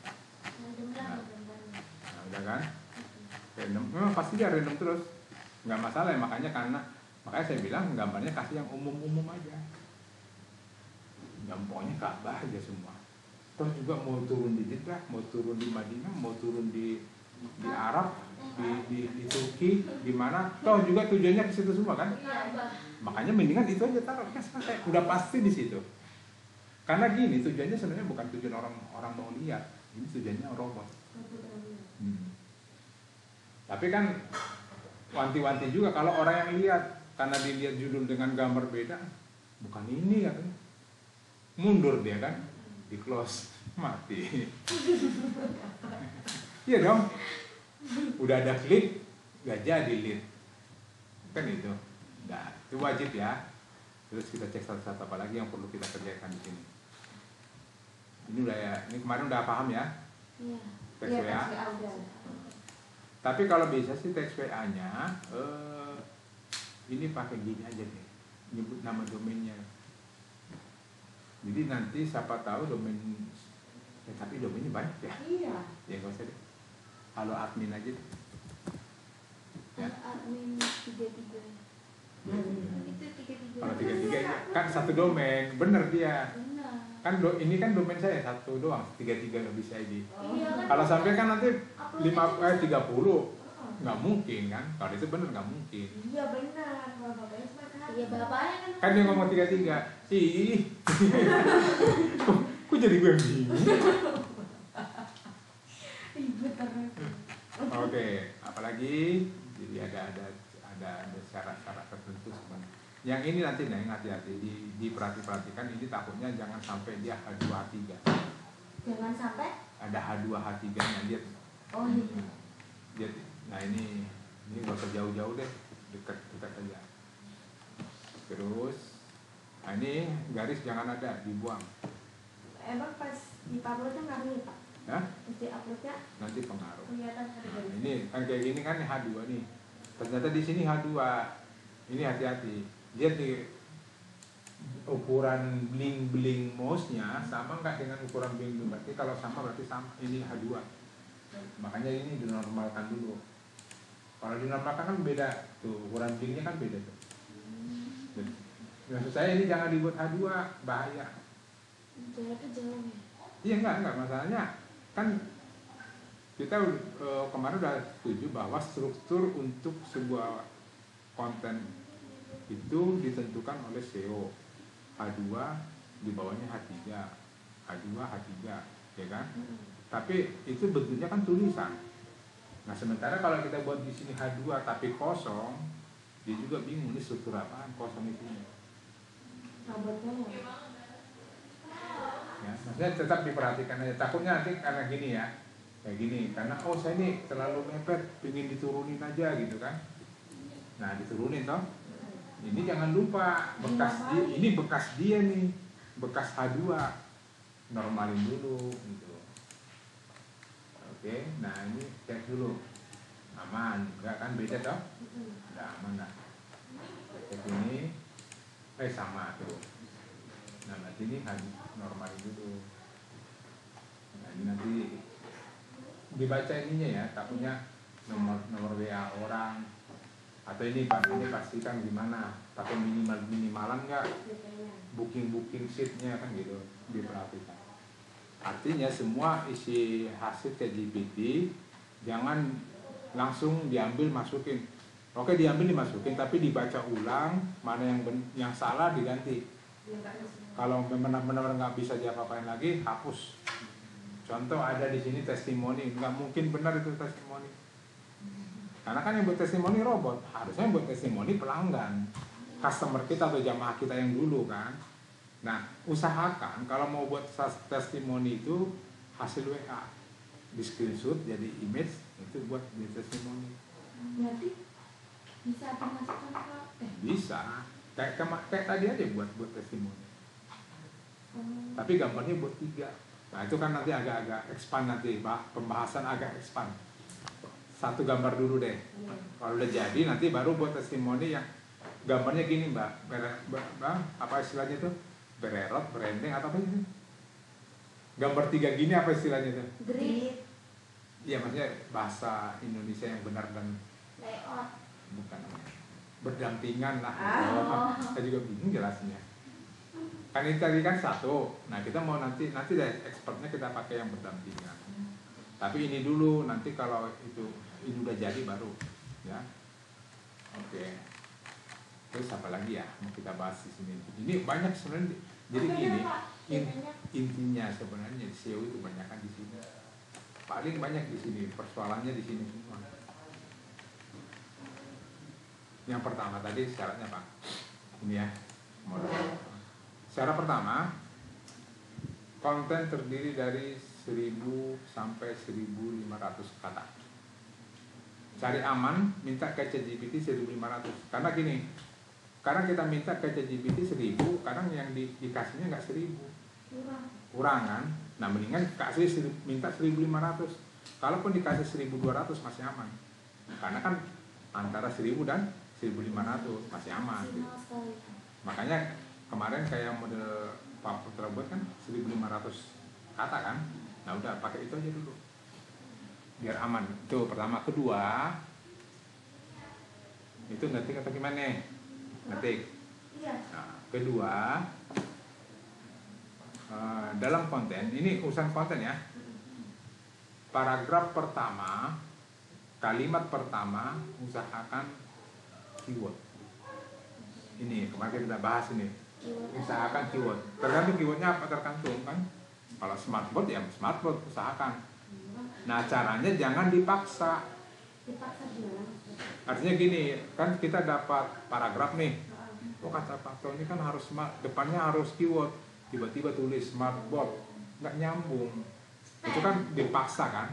Nah, udah kan? Random. Memang pasti dia random terus. Nggak masalah ya, makanya saya bilang gambarnya kasih yang umum-umum aja. Pokoknya Ka'bah aja semua. Toh juga mau turun di Jeddah, mau turun di Madinah, mau turun di Arab, di Turki, di mana, toh juga tujuannya ke situ semua kan? Makanya mendingan itu aja taruh, kan selesai, udah pasti di situ. Karena gini, tujuannya sebenarnya bukan tujuan orang mau lihat, ini tujuannya robot. Tapi kan wanti-wanti juga kalau orang yang lihat, karena dilihat judul dengan gambar beda, bukan ini katanya, mundur dia kan, di close, mati. Iya dong, udah ada klik, gak jadi lead, kan itu. Nah, itu wajib ya. Terus kita cek satu-satu apa lagi yang perlu kita kerjakan di sini. Ini udah ya, ini kemarin udah paham ya? Iya. Teks Iya, WA. teks WA udah. Tapi kalau bisa sih teks WA-nya, ini pakai gini aja deh, nyebut nama domainnya. Jadi nanti siapa tahu domain, tapi domainnya banyak ya. Iya. Ya nggak usah deh. Halo admin aja deh. Ya. Admin 33. Itu 33. Kalau 33 kan satu domain, bener dia. Benar. Kan ini kan domain saya satu doang, 33 nggak bisa ID. Iya kan? Kalau sampai kan nanti Upload 30 nggak mungkin kan? Kalau itu bener nggak mungkin. Iya benar, kalau bapaknya cuma kan. Iya bapaknya kan. Kan dia ngomong 33, ih, kok jadi gue yang bingung? Ribet terus. Oke, apalagi jadi ada syarat-syarat tertentu sebenarnya. Yang ini nanti Neng, hati-hati diperhatikan, ini takutnya jangan sampai dia H2 H3. Jangan sampai. Ada H2 H3 nya dia. Oh iya. Jadi, nah ini gak usah jauh-jauh deh, dekat aja. Terus, nah ini garis jangan ada, dibuang. Emang pas di uploadnya ngaruh Pak? Hah? Pas di uploadnya Nanti pengaruh. kelihatan ada Nah, garis. ini kan kayak gini kan H2 nih. Ternyata di sini H2. Ini hati-hati. Lihat di ukuran bling-bling mouse-nya sama nggak dengan ukuran bling-bling. Berarti kalau sama berarti sama. Ini H2. Makanya ini dinormalkan dulu. Kalau dinormalkan kan beda. Tuh, ukuran blingnya kan beda tuh. Maksud saya ini jangan dibuat H2, bahaya. Jaraknya jauh ya. Iya enggak masalahnya. Kan kita kemarin udah setuju bahwa struktur untuk sebuah konten itu ditentukan oleh SEO. H2 di bawahnya H3, H2 H3, ya kan? Tapi itu bentuknya kan tulisan. Nah sementara kalau kita buat di sini H2 tapi kosong, dia juga bingung ini struktur apaan kosong isinya. Robotnya Ya, maksudnya tetap diperhatikan aja. Takutnya nanti karena gini ya, kayak gini. Karena saya ini terlalu mepet, pengen diturunin aja gitu kan. Nah diturunin toh. Ini jangan lupa bekas dia, ini bekas dia nih, bekas H2, normalin dulu gitu. Oke, nah ini cek dulu, aman, enggak kan beda toh? Udah aman lah. Cek ini, sama tuh. Nah nanti ini normalin dulu. Nah ini nanti dibaca ininya ya, takutnya nomor WA orang. Atau ini pastikan gimana, pakai minimalan nggak, booking sheetnya kan gitu, diperhatikan. Artinya semua isi hasil ChatGPT jangan langsung diambil masukin. Oke diambil dimasukin, tapi dibaca ulang, mana yang salah diganti. Kalau benar-benar nggak bisa diapa-apain lagi, hapus. Contoh ada di sini testimoni, nggak mungkin benar itu testimoni. Karena kan yang buat testimoni robot, harusnya yang buat testimoni pelanggan, customer kita atau jamaah kita yang dulu kan. Nah, usahakan kalau mau buat testimoni itu hasil WA, di screenshot jadi image itu buat di testimoni. Berarti bisa dimasukkan ke Bisa, kayak tadi aja buat testimoni. Tapi gambarnya buat 3. Nah itu kan nanti agak expand nanti, pembahasan agak expand. Satu gambar dulu deh. Kalau udah jadi nanti baru buat testimoni yang gambarnya gini Mbak. Apa istilahnya tuh? Bererot, branding atau apa ini? Gambar 3 gini apa istilahnya tuh? grid Iya maksudnya bahasa Indonesia yang benar dan layout. bukan berdampingan lah. Saya juga bingung jelasnya. Kan ini tadi kan satu. Nah kita mau nanti dari expertnya kita pakai yang berdampingan. Tapi ini dulu, nanti kalau ini udah jadi baru, ya. Oke. Terus apa lagi ya mau kita bahas di sini? Ini banyak sebenarnya. Jadi gini, intinya sebenarnya SEO itu banyakkan di sini. Paling banyak di sini, persoalannya di sini semua. Yang pertama tadi syaratnya Pak. Ini ya. Syarat pertama, konten terdiri dari 1000 sampai 1500 kata. Cari aman, minta ke ChatGPT 1500. Karena gini, karena kita minta ke ChatGPT 1000, kadang yang dikasihnya nggak 1000. Kurang kan? Nah mendingan minta 1500. Kalaupun dikasih 1200 masih aman. Karena kan antara 1000 dan 1500 masih aman gitu. Makanya kemarin kayak model Pak Putra buat kan 1500 kata kan. Nah udah pakai itu aja dulu biar aman. Itu pertama. Kedua, itu ngetik atau gimana? Ngetik. Nah, kedua, dalam konten ini urusan konten ya. Paragraf pertama, kalimat pertama usahakan keyword. Ini kemarin kita bahas ini. Usahakan keyword. Tergantung keywordnya apa, tergantung kan. Kalau smartboard ya smartboard usahakan. Nah caranya jangan dipaksa. Artinya gini, kan kita dapat paragraf nih. Oh kata Pak Tony ini kan harus depannya harus keyword. Tiba-tiba tulis smartboard, nggak nyambung. Itu kan dipaksa kan.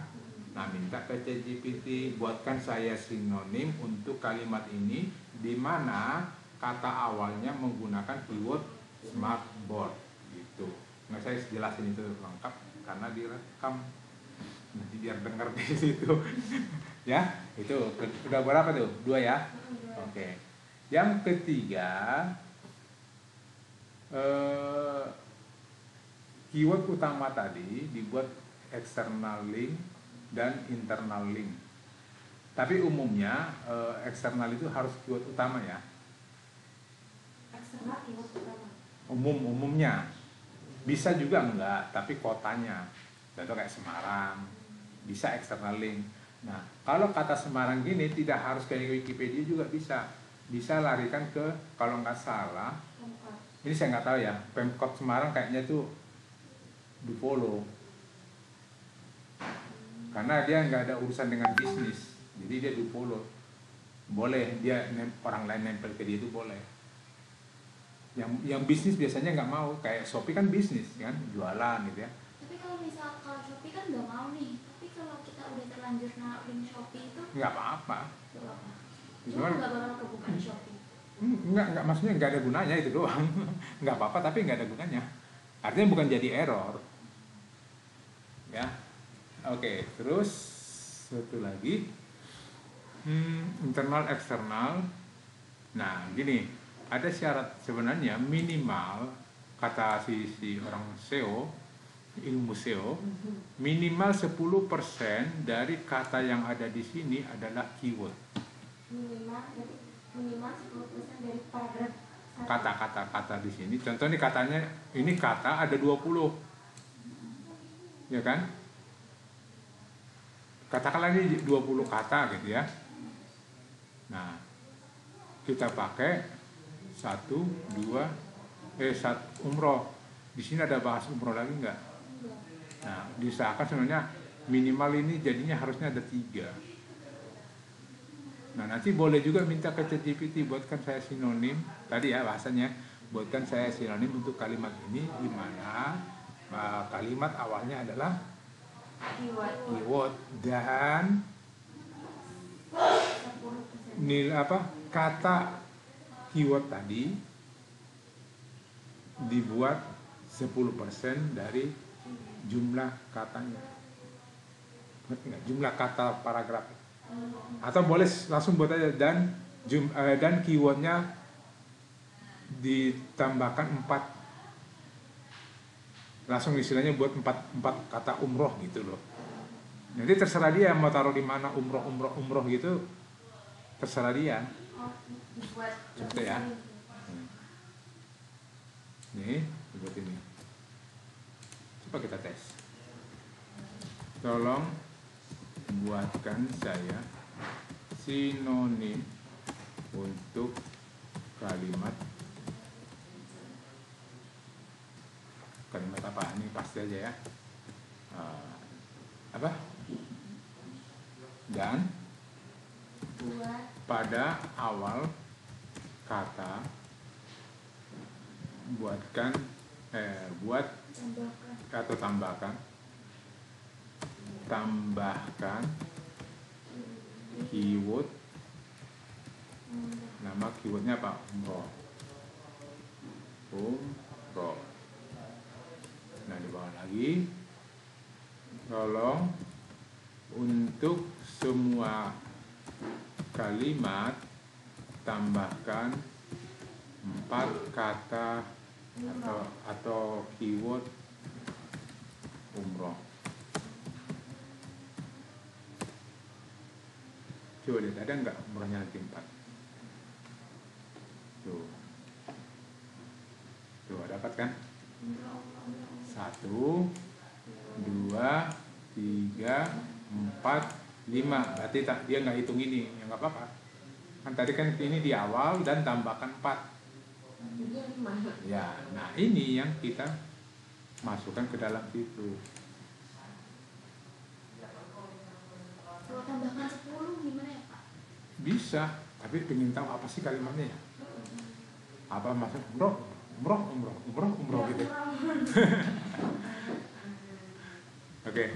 Nah minta ke ChatGPT buatkan saya sinonim untuk kalimat ini, di mana kata awalnya menggunakan keyword smartboard gitu. Nah saya jelasin itu lengkap karena direkam, nanti biar dengar di situ. Ya itu udah berapa tuh? 2 ya. Oke. Yang ketiga, keyword utama tadi dibuat external link dan internal link. Tapi umumnya eksternal itu harus keyword utama ya. Eksternal keyword utama. Umumnya bisa juga enggak, tapi kotanya. Contoh kayak Semarang, bisa external link. Nah, kalau kata Semarang gini tidak harus kayak Wikipedia juga bisa. Bisa larikan ke, kalau nggak salah, ini saya nggak tahu ya, Pemkot Semarang kayaknya tuh di follow. Karena dia nggak ada urusan dengan bisnis, jadi dia di follow. Boleh dia orang lain nempel ke dia itu boleh. Yang bisnis biasanya nggak mau, kayak Shopee kan bisnis kan, jualan gitu ya. Tapi kalau Shopee kan nggak mau nih, tapi kalau kita udah terlanjur link Shopee itu Nggak apa-apa. Cuma nggak bakal kebuka di Shopee. Nggak, maksudnya nggak ada gunanya itu doang. Nggak apa-apa tapi nggak ada gunanya. Artinya bukan jadi error. Ya, oke. Terus satu lagi, internal eksternal. Nah, gini. Ada syarat sebenarnya minimal, kata si orang SEO, ilmu SEO, minimal 10% dari kata yang ada di sini adalah keyword. Minimal 10% dari paragraf. Kata-kata di sini. Contoh nih katanya, ini kata ada 20. Ya kan? Katakanlah ini 20 kata gitu ya. Nah, kita pakai 1, 2, umroh. Di sini ada bahas umroh lagi nggak? Nah, diusahakan sebenarnya minimal ini jadinya harusnya ada 3. Nah, nanti boleh juga minta ke ChatGPT buatkan saya sinonim. Tadi ya bahasanya, buatkan saya sinonim untuk kalimat ini, di mana kalimat awalnya adalah keyword dan nilai kata keyword tadi dibuat 10% dari jumlah katanya. Ngerti nggak? Jumlah kata paragraf. Atau boleh langsung buat aja dan keywordnya ditambahkan 4. Langsung istilahnya buat 4 kata umroh gitu loh. Nanti terserah dia mau taruh di mana umroh gitu, terserah dia. Contoh ya. Nih buat ini. Coba kita tes. Tolong buatkan saya sinonim untuk kalimat apa? Ini pasti aja ya. Apa? Dan pada awal kata buatkan buat atau tambahkan keyword. Nama keywordnya apa? Umroh. Nah, di bawah lagi, tolong untuk semua kalimat tambahkan 4 kata atau keyword umroh. Coba lihat, ada nggak umrohnya nanti 4? Tuh, dapat kan? 1, 2, 3, 4, 5. Berarti dia nggak hitung ini, ya nggak apa-apa. Kan tadi kan ini di awal dan tambahkan 4. Ya, nah ini yang kita masukkan ke dalam situ. Kalau tambahkan 10 gimana ya Pak? Bisa, tapi pengen tahu apa sih kalimatnya ya? Apa maksud umroh gitu. Oke.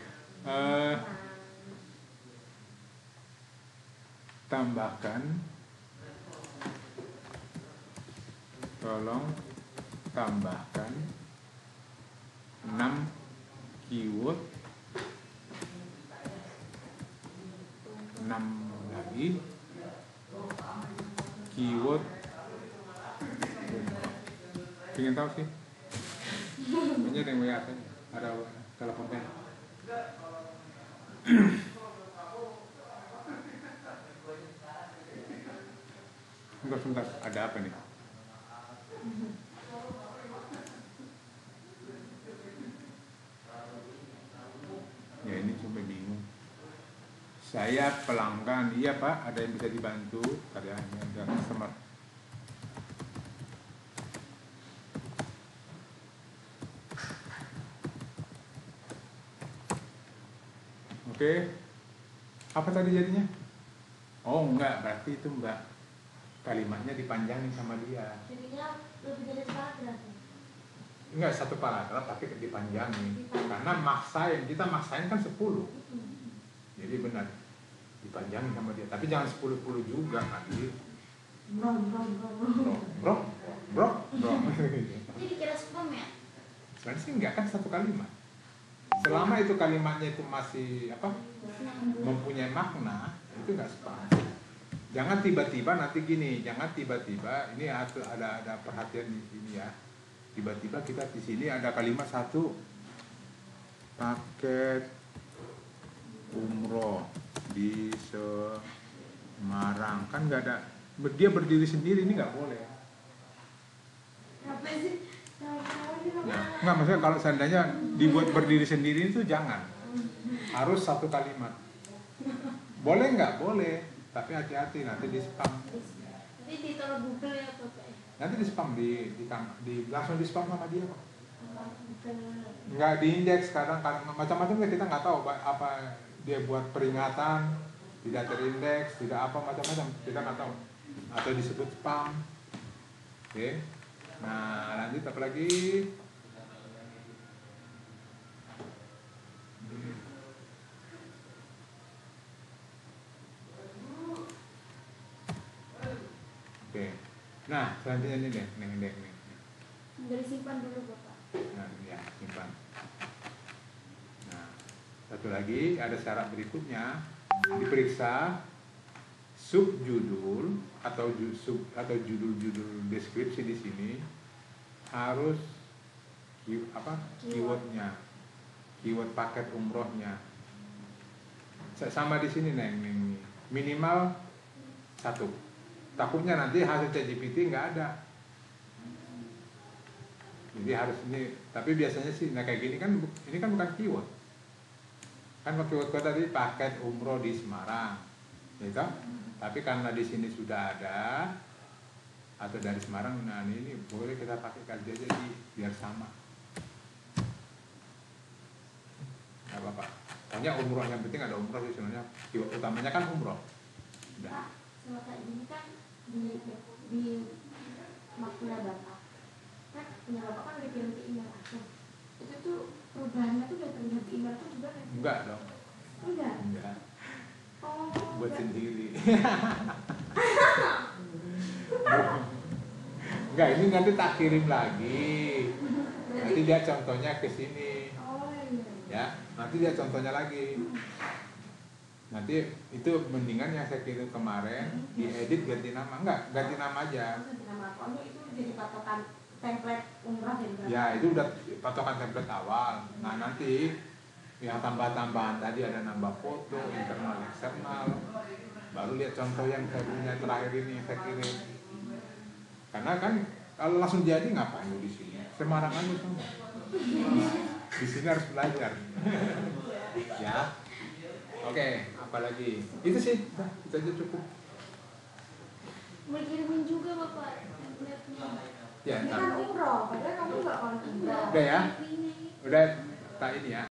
Tolong tambahkan 6 keyword, 6 lagi keyword. Pengen tahu sih? Ini ada yang WA, ada telepon kan? Sebentar, ada apa nih? Ya ini cuma bingung. Saya pelanggan, iya Pak, ada yang bisa dibantu? Karyanya ada customer. Oke, apa tadi jadinya? Oh enggak, berarti itu enggak. Kalimatnya dipanjangin sama dia. Jadinya lebih dari paragraf. Enggak, 1 paragraf tapi dipanjangin. Karena kita maksain kan 10. Jadi benar, dipanjangin sama dia. Tapi jangan 10 juga kali. Bro. Ini dikira spam ya? Sebenarnya sih enggak, kan 1 kalimat. Selama itu kalimatnya itu masih mempunyai makna, itu enggak spam. Jangan tiba-tiba nanti gini, ini ada perhatian di sini ya. Tiba-tiba kita di sini ada kalimat 1, paket umroh di Semarang, kan nggak ada, dia berdiri sendiri, ini nggak boleh. Apa sih? Nggak, maksudnya kalau seandainya dibuat berdiri sendiri itu jangan, harus 1 kalimat. Boleh nggak? Boleh. Tapi hati-hati, nanti di spam. Nanti ditaruh Google ya Bapak? Nanti di spam, langsung di spam sama dia kok. Nggak diindeks, kadang macam-macam kita nggak tahu apa dia buat peringatan, tidak terindeks, tidak apa macam-macam, kita nggak tahu. Atau disebut spam. Oke. Nah, lanjut apa lagi? Oke. Nah, selanjutnya ini deh, nih. Dari simpan dulu Bapak. Nah, ya, simpan. Nah, satu lagi ada syarat berikutnya, diperiksa subjudul atau judul-judul deskripsi di sini harus keywordnya, keyword paket umrohnya. Sama di sini Neng, minimal 1. Takutnya nanti hasil ChatGPT nggak ada. Jadi harus ini, tapi biasanya sih, nah kayak gini kan, ini kan bukan keyword. Kan keyword tadi paket umroh di Semarang, gitu. Tapi karena di sini sudah ada atau dari Semarang, nah ini boleh kita pakai aja jadi biar sama. Gak apa-apa. Pokoknya umroh, yang penting ada umroh sih sebenarnya. Keyword utamanya kan umroh. Udah. Pak, kalau kayak gini kan di makna Bapak kan punya Bapak kan udah kirim ke email aku. Itu tuh perubahannya tuh udah terlihat di email tuh juga kan? Enggak dong. Enggak. Enggak. Oh, Buat enggak. sendiri. Enggak, ini nanti tak kirim lagi. Nanti dia contohnya ke sini. Oh iya. Ya, nanti dia contohnya lagi. Nanti itu mendingan yang saya kirim kemarin diedit ganti nama. Enggak, ganti nama aja. Ganti nama aku. Itu jadi patokan template umrah ya? Ya, itu udah patokan template awal. Nah, nanti yang tambah-tambahan tadi ada nambah foto, internal, eksternal. Baru lihat contoh yang saya punya terakhir ini saya kirim. Karena kan kalau langsung jadi ngapain di sini? Semarangan itu. Di sini harus belajar. Ya. Oke, apalagi? Itu sih, udah, itu aja cukup. Mau kirimin juga Bapak template-nya. Ya, Ini kan umroh, padahal kamu nggak mau umroh. udah ya. Ini. Udah tak ini ya.